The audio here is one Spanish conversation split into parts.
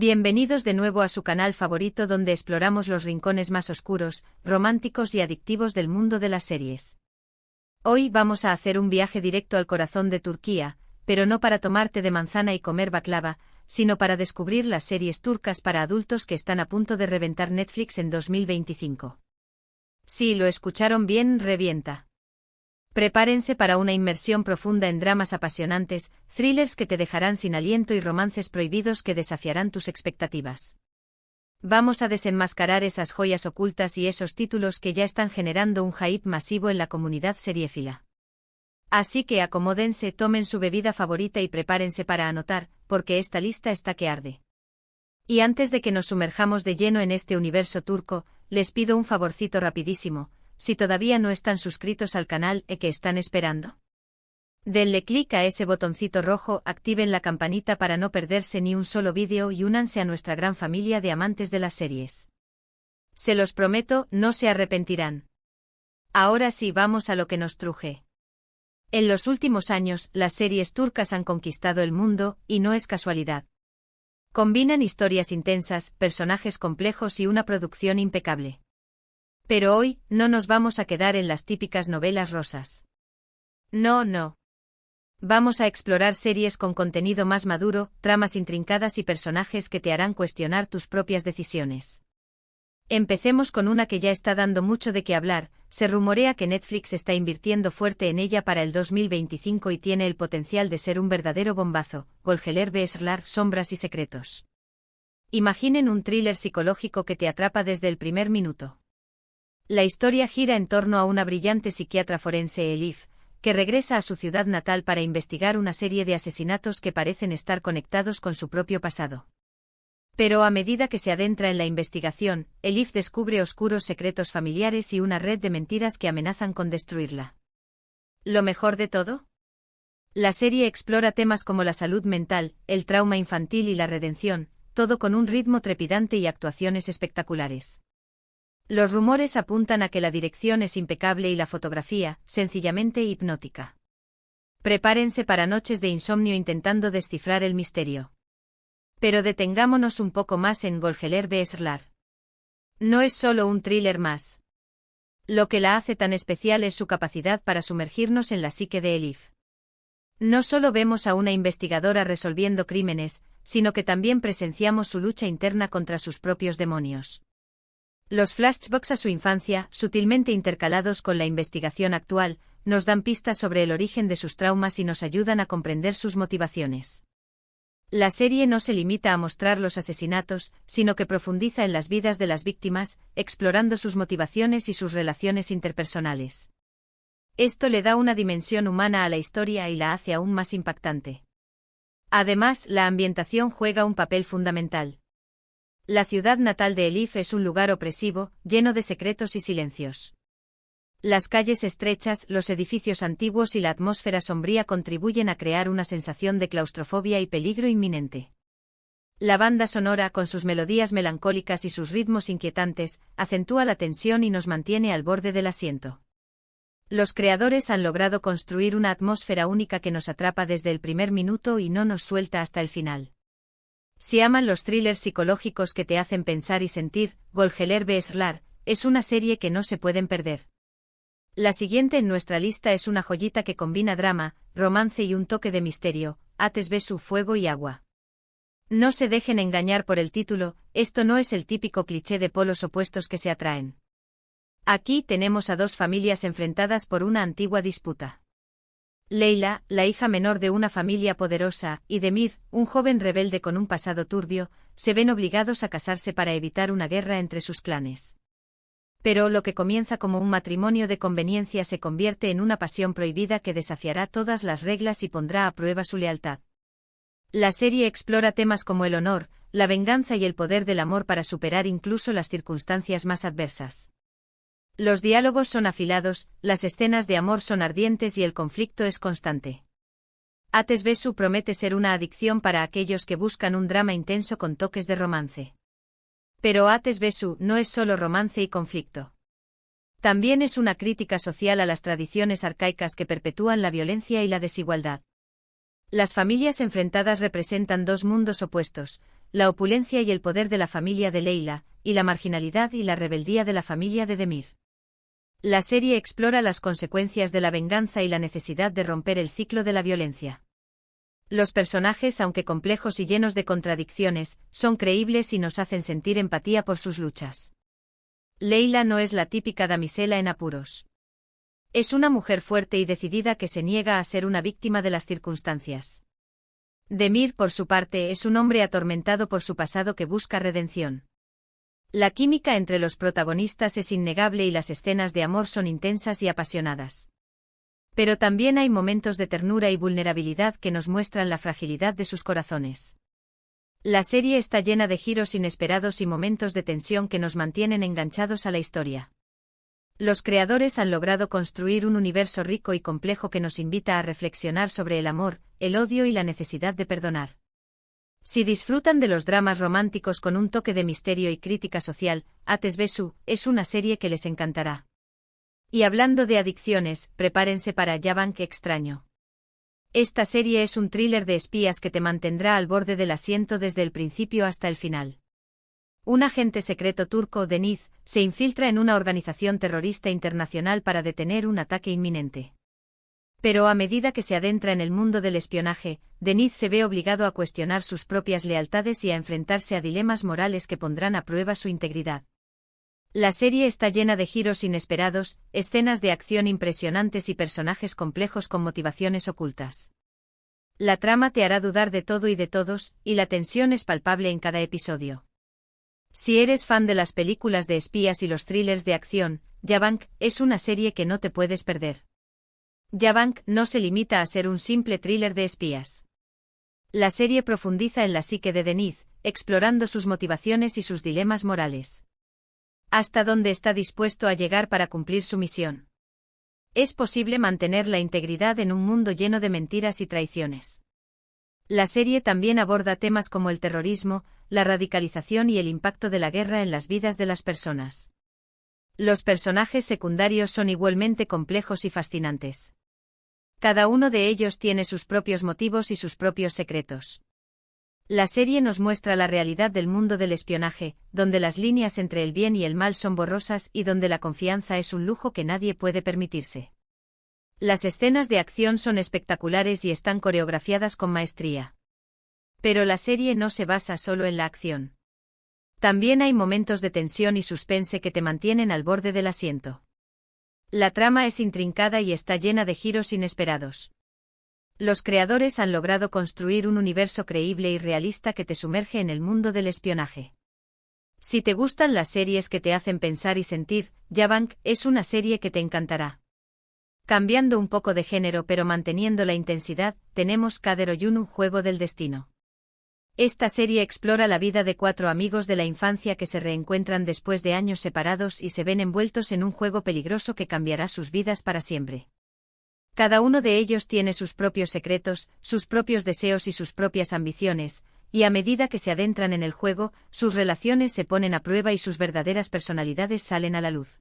Bienvenidos de nuevo a su canal favorito donde exploramos los rincones más oscuros, románticos y adictivos del mundo de las series. Hoy vamos a hacer un viaje directo al corazón de Turquía, pero no para tomar té de manzana y comer baklava, sino para descubrir las series turcas para adultos que están a punto de reventar Netflix en 2025. Sí, lo escucharon bien, revienta. Prepárense para una inmersión profunda en dramas apasionantes, thrillers que te dejarán sin aliento y romances prohibidos que desafiarán tus expectativas. Vamos a desenmascarar esas joyas ocultas y esos títulos que ya están generando un hype masivo en la comunidad seriéfila. Así que acomódense, tomen su bebida favorita y prepárense para anotar, porque esta lista está que arde. Y antes de que nos sumerjamos de lleno en este universo turco, les pido un favorcito rapidísimo. Si todavía no están suscritos al canal, ¿qué están esperando? Denle clic a ese botoncito rojo, activen la campanita para no perderse ni un solo vídeo y únanse a nuestra gran familia de amantes de las series. Se los prometo, no se arrepentirán. Ahora sí, vamos a lo que nos truje. En los últimos años, las series turcas han conquistado el mundo, y no es casualidad. Combinan historias intensas, personajes complejos y una producción impecable. Pero hoy, no nos vamos a quedar en las típicas novelas rosas. No. Vamos a explorar series con contenido más maduro, tramas intrincadas y personajes que te harán cuestionar tus propias decisiones. Empecemos con una que ya está dando mucho de qué hablar. Se rumorea que Netflix está invirtiendo fuerte en ella para el 2025 y tiene el potencial de ser un verdadero bombazo. Gölgeler ve Esrlar, sombras y secretos. Imaginen un thriller psicológico que te atrapa desde el primer minuto. La historia gira en torno a una brillante psiquiatra forense, Elif, que regresa a su ciudad natal para investigar una serie de asesinatos que parecen estar conectados con su propio pasado. Pero a medida que se adentra en la investigación, Elif descubre oscuros secretos familiares y una red de mentiras que amenazan con destruirla. ¿Lo mejor de todo? La serie explora temas como la salud mental, el trauma infantil y la redención, todo con un ritmo trepidante y actuaciones espectaculares. Los rumores apuntan a que la dirección es impecable y la fotografía, sencillamente hipnótica. Prepárense para noches de insomnio intentando descifrar el misterio. Pero detengámonos un poco más en Gölgeler ve Esrlar. No es solo un thriller más. Lo que la hace tan especial es su capacidad para sumergirnos en la psique de Elif. No solo vemos a una investigadora resolviendo crímenes, sino que también presenciamos su lucha interna contra sus propios demonios. Los flashbacks a su infancia, sutilmente intercalados con la investigación actual, nos dan pistas sobre el origen de sus traumas y nos ayudan a comprender sus motivaciones. La serie no se limita a mostrar los asesinatos, sino que profundiza en las vidas de las víctimas, explorando sus motivaciones y sus relaciones interpersonales. Esto le da una dimensión humana a la historia y la hace aún más impactante. Además, la ambientación juega un papel fundamental. La ciudad natal de Elif es un lugar opresivo, lleno de secretos y silencios. Las calles estrechas, los edificios antiguos y la atmósfera sombría contribuyen a crear una sensación de claustrofobia y peligro inminente. La banda sonora, con sus melodías melancólicas y sus ritmos inquietantes, acentúa la tensión y nos mantiene al borde del asiento. Los creadores han logrado construir una atmósfera única que nos atrapa desde el primer minuto y no nos suelta hasta el final. Si aman los thrillers psicológicos que te hacen pensar y sentir, Gölgeler ve Esrlar es una serie que no se pueden perder. La siguiente en nuestra lista es una joyita que combina drama, romance y un toque de misterio, Ateş ve Su, fuego y agua. No se dejen engañar por el título, esto no es el típico cliché de polos opuestos que se atraen. Aquí tenemos a dos familias enfrentadas por una antigua disputa. Leyla, la hija menor de una familia poderosa, y Demir, un joven rebelde con un pasado turbio, se ven obligados a casarse para evitar una guerra entre sus clanes. Pero lo que comienza como un matrimonio de conveniencia se convierte en una pasión prohibida que desafiará todas las reglas y pondrá a prueba su lealtad. La serie explora temas como el honor, la venganza y el poder del amor para superar incluso las circunstancias más adversas. Los diálogos son afilados, las escenas de amor son ardientes y el conflicto es constante. Ateş ve Su promete ser una adicción para aquellos que buscan un drama intenso con toques de romance. Pero Ateş ve Su no es solo romance y conflicto. También es una crítica social a las tradiciones arcaicas que perpetúan la violencia y la desigualdad. Las familias enfrentadas representan dos mundos opuestos, la opulencia y el poder de la familia de Leila, y la marginalidad y la rebeldía de la familia de Demir. La serie explora las consecuencias de la venganza y la necesidad de romper el ciclo de la violencia. Los personajes, aunque complejos y llenos de contradicciones, son creíbles y nos hacen sentir empatía por sus luchas. Leila no es la típica damisela en apuros. Es una mujer fuerte y decidida que se niega a ser una víctima de las circunstancias. Demir, por su parte, es un hombre atormentado por su pasado que busca redención. La química entre los protagonistas es innegable y las escenas de amor son intensas y apasionadas. Pero también hay momentos de ternura y vulnerabilidad que nos muestran la fragilidad de sus corazones. La serie está llena de giros inesperados y momentos de tensión que nos mantienen enganchados a la historia. Los creadores han logrado construir un universo rico y complejo que nos invita a reflexionar sobre el amor, el odio y la necesidad de perdonar. Si disfrutan de los dramas románticos con un toque de misterio y crítica social, Ates Besu es una serie que les encantará. Y hablando de adicciones, prepárense para Yabank Extraño. Esta serie es un thriller de espías que te mantendrá al borde del asiento desde el principio hasta el final. Un agente secreto turco, Deniz, se infiltra en una organización terrorista internacional para detener un ataque inminente. Pero a medida que se adentra en el mundo del espionaje, Deniz se ve obligado a cuestionar sus propias lealtades y a enfrentarse a dilemas morales que pondrán a prueba su integridad. La serie está llena de giros inesperados, escenas de acción impresionantes y personajes complejos con motivaciones ocultas. La trama te hará dudar de todo y de todos, y la tensión es palpable en cada episodio. Si eres fan de las películas de espías y los thrillers de acción, Yabank es una serie que no te puedes perder. Yabank no se limita a ser un simple thriller de espías. La serie profundiza en la psique de Deniz, explorando sus motivaciones y sus dilemas morales. ¿Hasta dónde está dispuesto a llegar para cumplir su misión? ¿Es posible mantener la integridad en un mundo lleno de mentiras y traiciones? La serie también aborda temas como el terrorismo, la radicalización y el impacto de la guerra en las vidas de las personas. Los personajes secundarios son igualmente complejos y fascinantes. Cada uno de ellos tiene sus propios motivos y sus propios secretos. La serie nos muestra la realidad del mundo del espionaje, donde las líneas entre el bien y el mal son borrosas y donde la confianza es un lujo que nadie puede permitirse. Las escenas de acción son espectaculares y están coreografiadas con maestría. Pero la serie no se basa solo en la acción. También hay momentos de tensión y suspense que te mantienen al borde del asiento. La trama es intrincada y está llena de giros inesperados. Los creadores han logrado construir un universo creíble y realista que te sumerge en el mundo del espionaje. Si te gustan las series que te hacen pensar y sentir, Yabank es una serie que te encantará. Cambiando un poco de género pero manteniendo la intensidad, tenemos Kader Oyunu, Juego del Destino. Esta serie explora la vida de 4 amigos de la infancia que se reencuentran después de años separados y se ven envueltos en un juego peligroso que cambiará sus vidas para siempre. Cada uno de ellos tiene sus propios secretos, sus propios deseos y sus propias ambiciones, y a medida que se adentran en el juego, sus relaciones se ponen a prueba y sus verdaderas personalidades salen a la luz.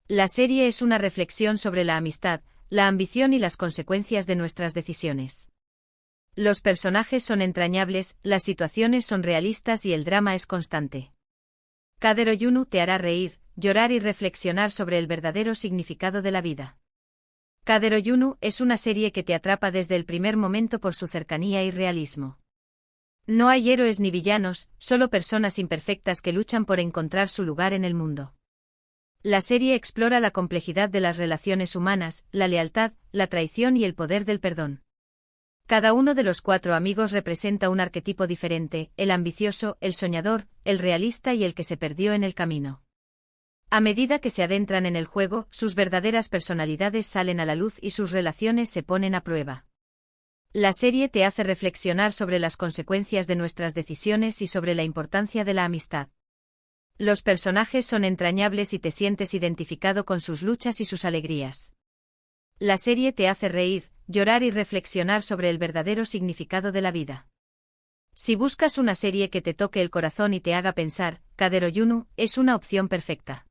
La serie es una reflexión sobre la amistad, la ambición y las consecuencias de nuestras decisiones. Los personajes son entrañables, las situaciones son realistas y el drama es constante. Kader Oyunu te hará reír, llorar y reflexionar sobre el verdadero significado de la vida. Kader Oyunu es una serie que te atrapa desde el primer momento por su cercanía y realismo. No hay héroes ni villanos, solo personas imperfectas que luchan por encontrar su lugar en el mundo. La serie explora la complejidad de las relaciones humanas, la lealtad, la traición y el poder del perdón. Cada uno de los 4 amigos representa un arquetipo diferente, el ambicioso, el soñador, el realista y el que se perdió en el camino. A medida que se adentran en el juego, sus verdaderas personalidades salen a la luz y sus relaciones se ponen a prueba. La serie te hace reflexionar sobre las consecuencias de nuestras decisiones y sobre la importancia de la amistad. Los personajes son entrañables y te sientes identificado con sus luchas y sus alegrías. La serie te hace reír, llorar y reflexionar sobre el verdadero significado de la vida. Si buscas una serie que te toque el corazón y te haga pensar, Kader Oyunu es una opción perfecta.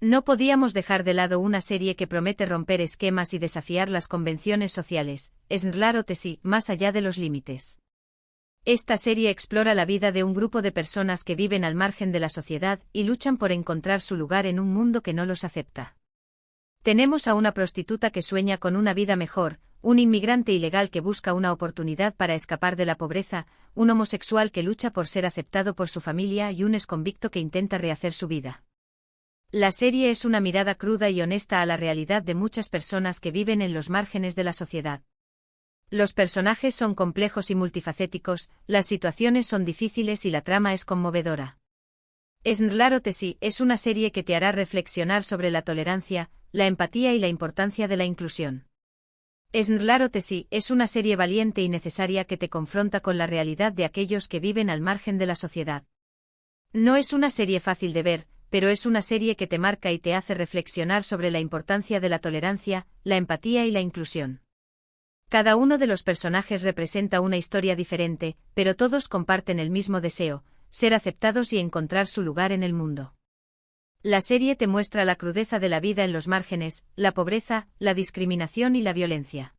No podíamos dejar de lado una serie que promete romper esquemas y desafiar las convenciones sociales, Esnlar Otesi, más allá de los límites. Esta serie explora la vida de un grupo de personas que viven al margen de la sociedad y luchan por encontrar su lugar en un mundo que no los acepta. Tenemos a una prostituta que sueña con una vida mejor, un inmigrante ilegal que busca una oportunidad para escapar de la pobreza, un homosexual que lucha por ser aceptado por su familia y un exconvicto que intenta rehacer su vida. La serie es una mirada cruda y honesta a la realidad de muchas personas que viven en los márgenes de la sociedad. Los personajes son complejos y multifacéticos, las situaciones son difíciles y la trama es conmovedora. Snrlarotesi es una serie que te hará reflexionar sobre la tolerancia, la empatía y la importancia de la inclusión. Snrlarotesi es una serie valiente y necesaria que te confronta con la realidad de aquellos que viven al margen de la sociedad. No es una serie fácil de ver, pero es una serie que te marca y te hace reflexionar sobre la importancia de la tolerancia, la empatía y la inclusión. Cada uno de los personajes representa una historia diferente, pero todos comparten el mismo deseo, ser aceptados y encontrar su lugar en el mundo. La serie te muestra la crudeza de la vida en los márgenes, la pobreza, la discriminación y la violencia.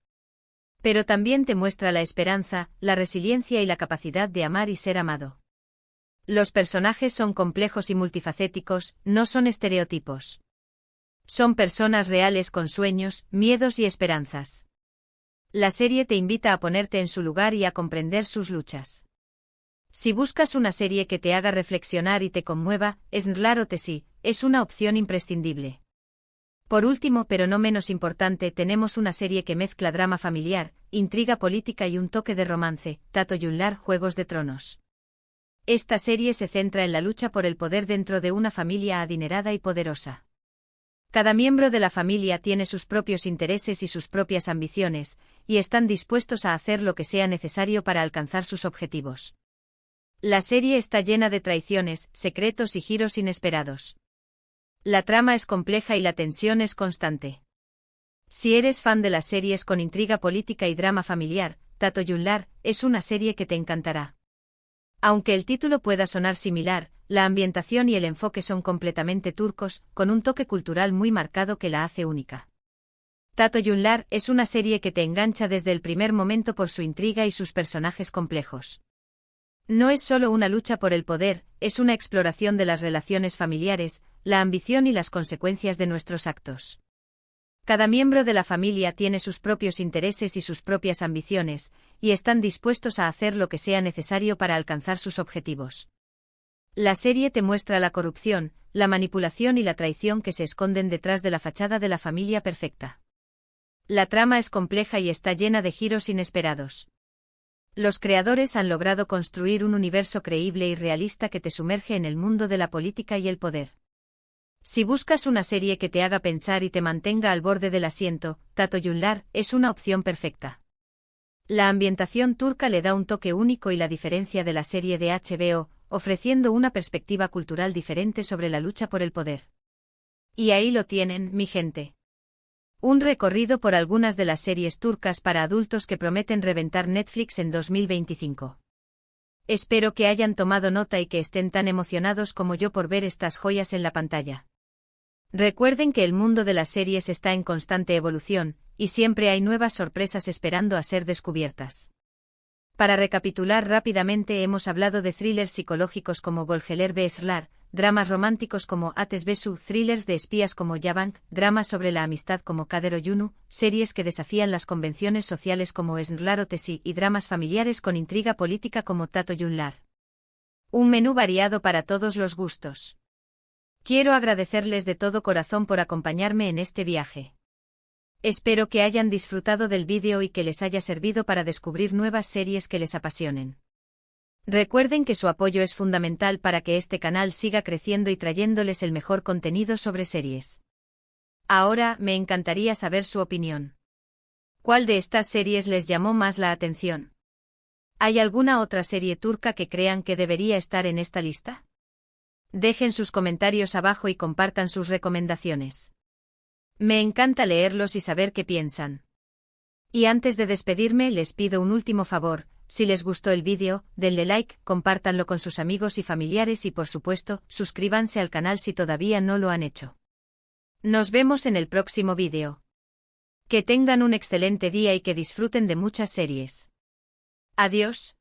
Pero también te muestra la esperanza, la resiliencia y la capacidad de amar y ser amado. Los personajes son complejos y multifacéticos, no son estereotipos. Son personas reales con sueños, miedos y esperanzas. La serie te invita a ponerte en su lugar y a comprender sus luchas. Si buscas una serie que te haga reflexionar y te conmueva, Snrlarotesi es una opción imprescindible. Por último, pero no menos importante, tenemos una serie que mezcla drama familiar, intriga política y un toque de romance, Tato-Junlar Juegos de Tronos. Esta serie se centra en la lucha por el poder dentro de una familia adinerada y poderosa. Cada miembro de la familia tiene sus propios intereses y sus propias ambiciones, y están dispuestos a hacer lo que sea necesario para alcanzar sus objetivos. La serie está llena de traiciones, secretos y giros inesperados. La trama es compleja y la tensión es constante. Si eres fan de las series con intriga política y drama familiar, Tato-Junlar es una serie que te encantará. Aunque el título pueda sonar similar, la ambientación y el enfoque son completamente turcos, con un toque cultural muy marcado que la hace única. Tato-Junlar es una serie que te engancha desde el primer momento por su intriga y sus personajes complejos. No es solo una lucha por el poder, es una exploración de las relaciones familiares, la ambición y las consecuencias de nuestros actos. Cada miembro de la familia tiene sus propios intereses y sus propias ambiciones, y están dispuestos a hacer lo que sea necesario para alcanzar sus objetivos. La serie te muestra la corrupción, la manipulación y la traición que se esconden detrás de la fachada de la familia perfecta. La trama es compleja y está llena de giros inesperados. Los creadores han logrado construir un universo creíble y realista que te sumerge en el mundo de la política y el poder. Si buscas una serie que te haga pensar y te mantenga al borde del asiento, Tato-Junlar es una opción perfecta. La ambientación turca le da un toque único y la diferencia de la serie de HBO, ofreciendo una perspectiva cultural diferente sobre la lucha por el poder. Y ahí lo tienen, mi gente. Un recorrido por algunas de las series turcas para adultos que prometen reventar Netflix en 2025. Espero que hayan tomado nota y que estén tan emocionados como yo por ver estas joyas en la pantalla. Recuerden que el mundo de las series está en constante evolución, y siempre hay nuevas sorpresas esperando a ser descubiertas. Para recapitular rápidamente, hemos hablado de thrillers psicológicos como Golgeler Beslar, dramas románticos como Ateş Besu, thrillers de espías como Yabank, dramas sobre la amistad como Kader Oyunu, series que desafían las convenciones sociales como Snrlarotesi y dramas familiares con intriga política como Tato-Junlar. Un menú variado para todos los gustos. Quiero agradecerles de todo corazón por acompañarme en este viaje. Espero que hayan disfrutado del vídeo y que les haya servido para descubrir nuevas series que les apasionen. Recuerden que su apoyo es fundamental para que este canal siga creciendo y trayéndoles el mejor contenido sobre series. Ahora, me encantaría saber su opinión. ¿Cuál de estas series les llamó más la atención? ¿Hay alguna otra serie turca que crean que debería estar en esta lista? Dejen sus comentarios abajo y compartan sus recomendaciones. Me encanta leerlos y saber qué piensan. Y antes de despedirme, les pido un último favor: si les gustó el vídeo, denle like, compártanlo con sus amigos y familiares y por supuesto, suscríbanse al canal si todavía no lo han hecho. Nos vemos en el próximo vídeo. Que tengan un excelente día y que disfruten de muchas series. Adiós.